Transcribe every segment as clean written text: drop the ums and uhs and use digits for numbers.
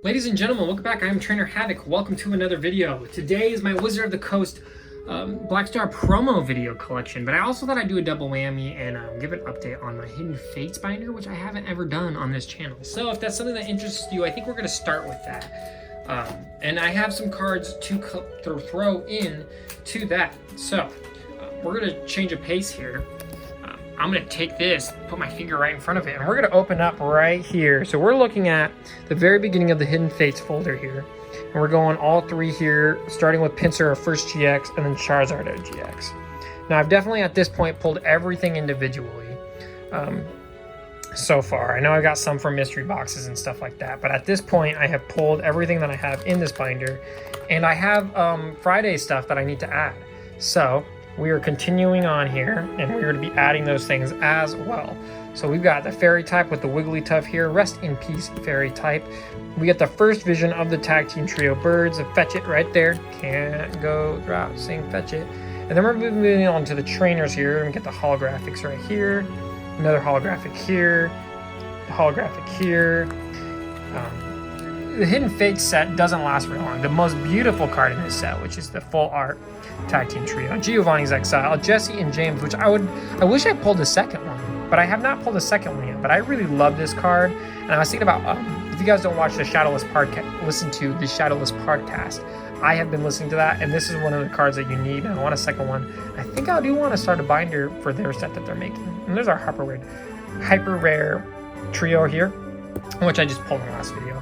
Ladies and gentlemen, welcome back. I am Trainer Havoc. Welcome to another video. Today is my Wizard of the Coast Black Star promo video collection, but I also thought I'd do a double whammy and give an update on my Hidden Fates binder, which I haven't ever done on this channel. So if that's something that interests you, I think we're going to start with that. And I have some cards to throw in to that. So we're going to change a pace here. I'm gonna take this, put my finger right in front of it, and we're gonna open up right here. So we're looking at the very beginning of the Hidden Fates folder here. And we're going all three here, starting with Pinsir, our first GX, and then Charizard, our GX. Now I've definitely at this point pulled everything individually so far. I know I got some from mystery boxes and stuff like that, but at this point I have pulled everything that I have in this binder, and I have Friday stuff that I need to add. So we are continuing on here, and we're going to be adding those things as well. So we've got the fairy type with the Wigglytuff here. Rest in peace, fairy type. We get the first vision of the tag team trio birds. Fetch it right there. Can't go drop, sing, fetch it. And then we're moving on to the trainers here. We get the holographics right here. Another holographic here. Holographic here. The Hidden Fates set doesn't last very long. The most beautiful card in this set, which is the full art tag team trio, Giovanni's Exile, Jesse and James, which I wish I pulled the second one, but I have not pulled the second one yet. But I really love this card, and I was thinking about if you guys don't watch the Shadowless podcast, listen to the Shadowless podcast. I have been listening to that, and this is one of the cards that you need, and I want a second one. I think I do want to start a binder for their set that they're making. And there's our hyper rare trio here, which I just pulled in the last video.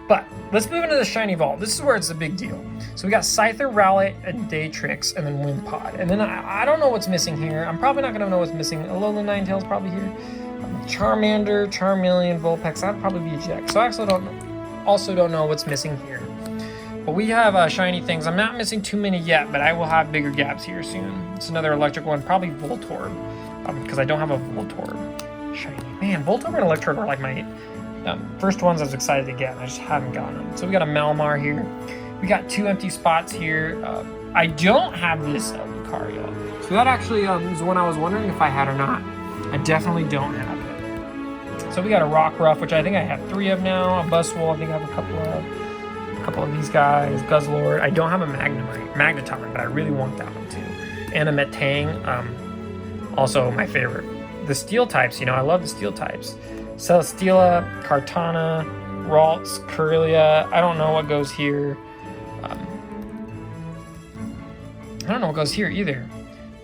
But let's move into the Shiny Vault. This is where it's a big deal. So we got Scyther, Rowlet, and Daytrix, and then Wimpod. And then I don't know what's missing here. I'm probably not going to know what's missing. Alola Ninetales probably here. Charmander, Charmeleon, Vulpix. That'd probably be a GX. So I also don't know what's missing here. But we have shiny things. I'm not missing too many yet, but I will have bigger gaps here soon. It's another electric one, probably Voltorb, because I don't have a Voltorb shiny. Man, Voltorb and Electrode are like my first ones I was excited to get, and I just haven't gotten them. So we got a Malamar here. We got two empty spots here. I don't have this Lucario. So that actually is one I was wondering if I had or not. I definitely don't have it. So we got a Rockruff, which I think I have 3 of now. A Buzzwole, I think I have a couple of these guys. Guzzlord. I don't have a Magneton, but I really want that one too. And a Metang. Also my favorite. The Steel types, I love the Steel types. Celesteela, Kartana, Ralts, Kirlia. I don't know what goes here. I don't know what goes here either.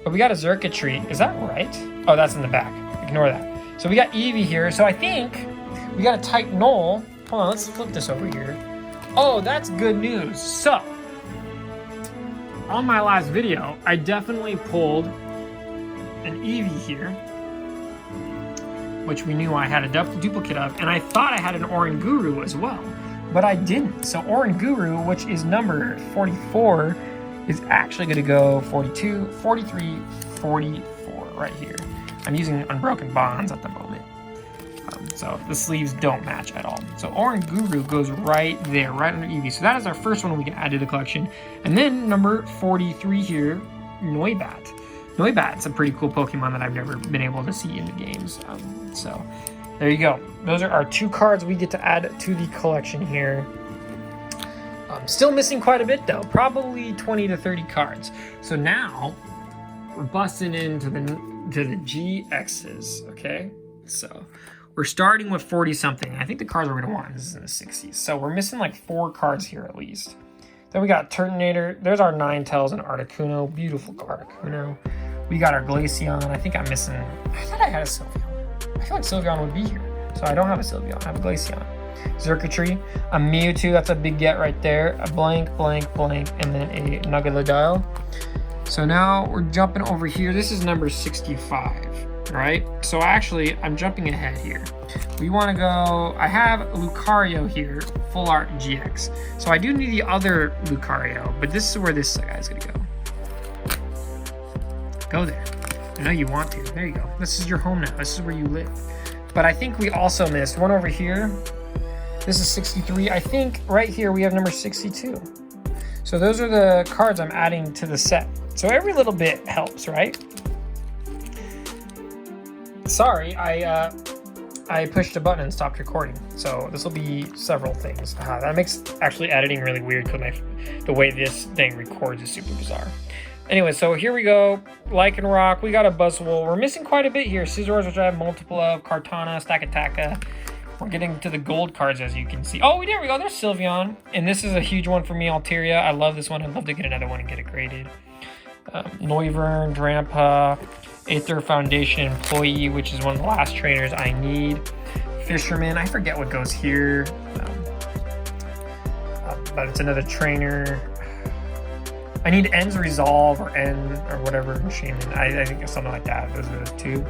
But we got a Xurkitree. Is that right? Oh, that's in the back. Ignore that. So we got Eevee here. So I think we got a Titanol. Hold on, let's flip this over here. Oh, that's good news. So, on my last video, I definitely pulled an Eevee here, which we knew I had a duplicate of, and I thought I had an Oranguru as well, but I didn't. So Oranguru, which is number 44, is actually going to go 42, 43, 44 right here. I'm using Unbroken Bonds at the moment, so the sleeves don't match at all. So Oranguru goes right there, right under Eevee. So that is our first one we can add to the collection. And then number 43 here, Noibat. Noibat's a pretty cool Pokemon that I've never been able to see in the games. So there you go. Those are our 2 cards we get to add to the collection here. Still missing quite a bit though, probably 20 to 30 cards. So now we're busting into the GXs, okay? So we're starting with 40 something. I think the cards we're gonna want is in the 60s. So we're missing like 4 cards here at least. Then we got Turtonator. There's our Ninetales and Articuno. Beautiful Articuno. We got our Glaceon. I think I'm missing. I thought I had a Sylveon. I feel like Sylveon would be here. So I don't have a Sylveon. I have a Glaceon. Xurkitree. A Mewtwo. That's a big get right there. A blank, and then a Nugget-Dial. So now we're jumping over here. This is number 65. Right? So actually, I'm jumping ahead here. We want to go. I have Lucario here, full art GX. So I do need the other Lucario, but this is where this guy's gonna go. Go there. I know you want to. There you go. This is your home now. This is where you live. But I think we also missed one over here. This is 63. I think right here we have number 62. So those are the cards I'm adding to the set. So every little bit helps, right? Sorry, I I pushed a button and stopped recording. So this will be several things. That makes actually editing really weird because the way this thing records is super bizarre. Anyway, so here we go. Like and rock. We got a Buzzwole. We're missing quite a bit here. Scizors, which I have multiple of. Kartana, Stakataka. We're getting to the gold cards, as you can see. Oh, there we go. There's Sylveon. And this is a huge one for me, Altaria. I love this one. I'd love to get another one and get it graded. Noivern, Drampa, Aether Foundation Employee, which is one of the last trainers I need. Fisherman. I forget what goes here. But it's another trainer. I need N's Resolve or N or whatever. Shaman. I think it's something like that. Those are the two.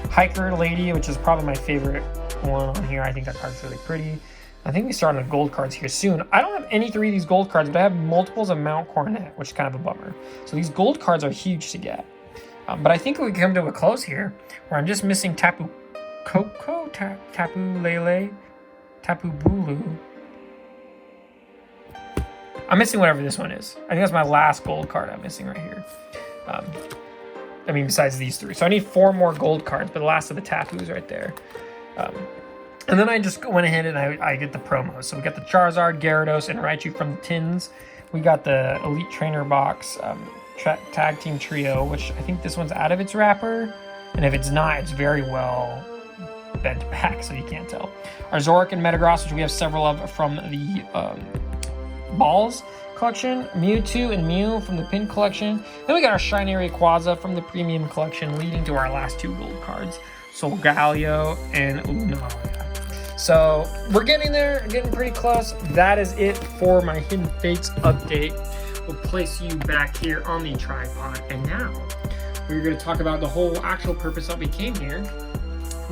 Hiker Lady, which is probably my favorite one on here. I think that card's really pretty. I think we start on the gold cards here soon. I don't have any 3 of these gold cards, but I have multiples of Mount Coronet, which is kind of a bummer. So these gold cards are huge to get. But I think we come to a close here, where I'm just missing Tapu Koko, Tapu Lele, Tapu Bulu. I'm missing whatever this one is. I think that's my last gold card I'm missing right here. I mean, besides these 3. So I need 4 more gold cards, but the last of the Tapus right there. And then I just went ahead and I get the promos. So we got the Charizard, Gyarados, and Raichu from the tins. We got the Elite Trainer box, Tag Team Trio, which I think this one's out of its wrapper. And if it's not, it's very well bent back, so you can't tell. Our Zoroark and Metagross, which we have several of from the Balls collection, Mewtwo and Mew from the Pin collection. Then we got our Shiny Rayquaza from the Premium collection, leading to our last 2 gold cards, Solgaleo and Lunaria. So we're getting there, getting pretty close. That is it for my Hidden Fates update. We'll place you back here on the tripod, and now we're going to talk about the whole actual purpose that we came here.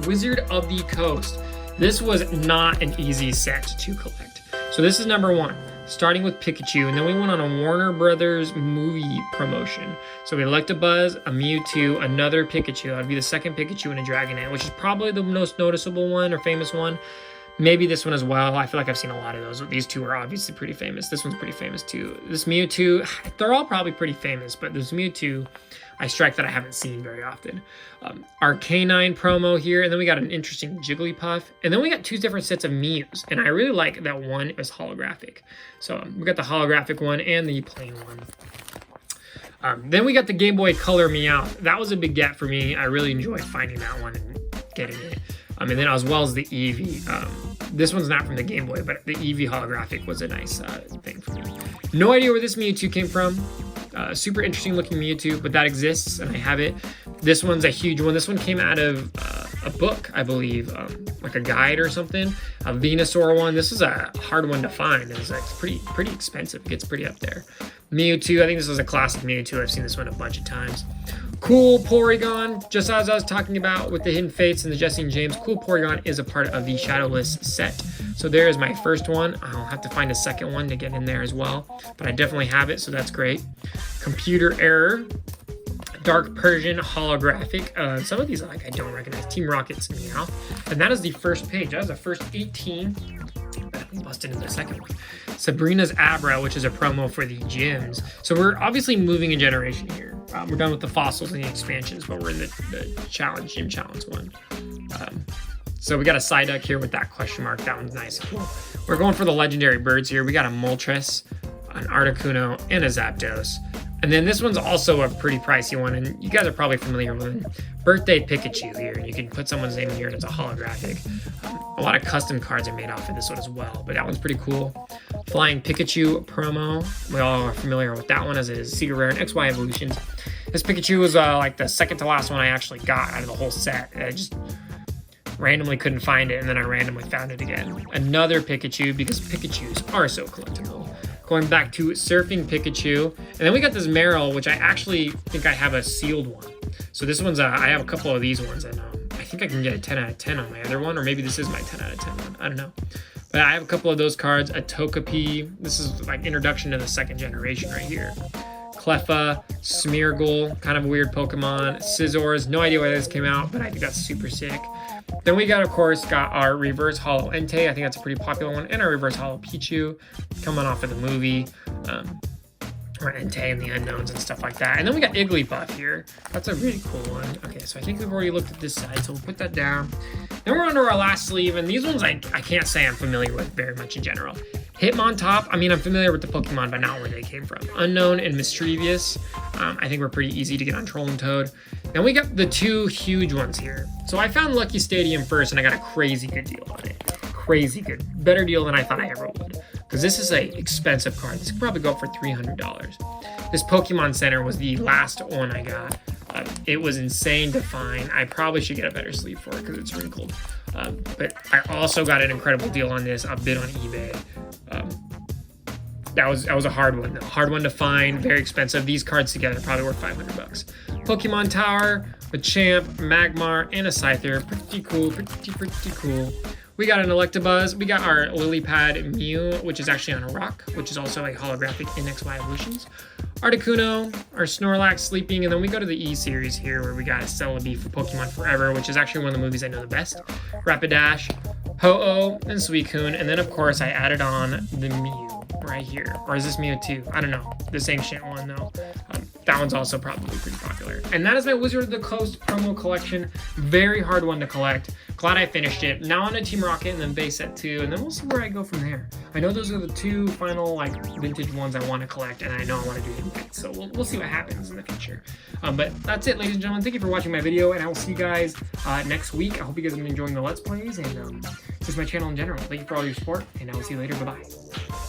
Wizard of the Coast. This was not an easy set to collect. So this is number 1. Starting with Pikachu, and then we went on a Warner Brothers movie promotion. So we Electabuzz, a Mewtwo, another Pikachu. That would be the second Pikachu in a Dragonite, which is probably the most noticeable one or famous one. Maybe this one as well. I feel like I've seen a lot of those. These 2 are obviously pretty famous. This one's pretty famous too. This Mewtwo, they're all probably pretty famous, but this Mewtwo, I strike that I haven't seen very often. Our K9 promo here, and then we got an interesting Jigglypuff, and then we got 2 different sets of Mews, and I really like that one is holographic. So we got the holographic one and the plain one. Then we got the Game Boy Color Meowth. That was a big get for me. I really enjoyed finding that one and getting it. And then as well as the Eevee. This one's not from the Game Boy, but the Eevee holographic was a nice thing for me. No idea where this Mewtwo came from. Super interesting looking Mewtwo, but that exists and I have it. This one's a huge one. This one came out of a book, I believe, like a guide or something. A Venusaur one. This is a hard one to find. It's like pretty expensive. It gets pretty up there. Mewtwo. I think this was a classic Mewtwo. I've seen this one a bunch of times. Cool Porygon, just as I was talking about with the Hidden Fates and the Jesse and James, Cool Porygon is a part of the Shadowless set. So there is my first one. I'll have to find a second one to get in there as well, but I definitely have it, so that's great. Computer Error, Dark Persian Holographic. Some of these I don't recognize. Team Rocket's Meow. And that is the first page. That was the first 18. But busted into the second one. Sabrina's Abra, which is a promo for the gyms. So we're obviously moving a generation here. We're done with the fossils and the expansions, but we're in the challenge, gym challenge one. So we got a Psyduck here with that question mark. That one's nice and cool. We're going for the legendary birds here. We got a Moltres, an Articuno, and a Zapdos. And then this one's also a pretty pricey one, and you guys are probably familiar with it. Birthday Pikachu here, and you can put someone's name in here and it's a holographic. A lot of custom cards are made off of this one as well, but that one's pretty cool. Flying Pikachu promo. We all are familiar with that one as it is Secret Rare and XY Evolutions. This Pikachu was like the second to last one I actually got out of the whole set. I just randomly couldn't find it, and then I randomly found it again. Another Pikachu, because Pikachus are so collectible. Going back to Surfing Pikachu. And then we got this Meryl, which I actually think I have a sealed one. So this one's, I have a couple of these ones, and I think I can get a 10 out of 10 on my other one, or maybe this is my 10 out of 10 one. I don't know. But I have a couple of those cards. A Togepi. This is like introduction to the second generation right here. Cleffa, Smeargle, kind of a weird Pokemon. Scizors, no idea why this came out, but I think that's super sick. Then we got, of course, our Reverse Holo Entei. I think that's a pretty popular one. And our Reverse Holo Pichu, coming off of the movie. or Entei and the Unknowns and stuff like that. And then we got Igglybuff here. That's a really cool one. Okay, so I think we've already looked at this side, so we'll put that down. Then we're under our last sleeve, and these ones I can't say I'm familiar with very much in general. Hitmontop, I mean, I'm familiar with the Pokemon, but not where they came from. Unknown and Mischievous, I think we're pretty easy to get on Troll and Toad. Then we got the two huge ones here. So I found Lucky Stadium first, and I got a crazy good deal on it. Crazy good. Better deal than I thought I ever would. Because this is a expensive card. This could probably go for $300. This Pokemon Center was the last one I got. It was insane to find. I probably should get a better sleeve for it because it's wrinkled. But I also got an incredible deal on this. A bid on eBay. That was a hard one though. Hard one to find. Very expensive. These cards together probably worth $500. Pokemon Tower, a Champ, Magmar, and a Scyther. Pretty cool. Pretty cool. We got an Electabuzz. We got our Lilypad Mew, which is actually on a rock, which is also a holographic in XY Evolutions. Articuno, our Snorlax sleeping, and then we go to the E series here where we got a Celebi for Pokemon Forever, which is actually one of the movies I know the best. Rapidash, Ho-Oh, and Suicune, and then of course I added on the Mew right here. Or is this Mewtwo? I don't know. This ancient one though. That one's also probably pretty popular. And that is my Wizard of the Coast promo collection. Very hard one to collect. Glad I finished it. Now on to Team Rocket and then base set 2, and then we'll see where I go from there. I know those are the two final like vintage ones I want to collect, and I know I want to do it. So we'll see what happens in the future. But that's it, ladies and gentlemen. Thank you for watching my video, and I will see you guys next week. I hope you guys have been enjoying the Let's Plays and just my channel in general. Thank you for all your support, and I will see you later. Bye-bye.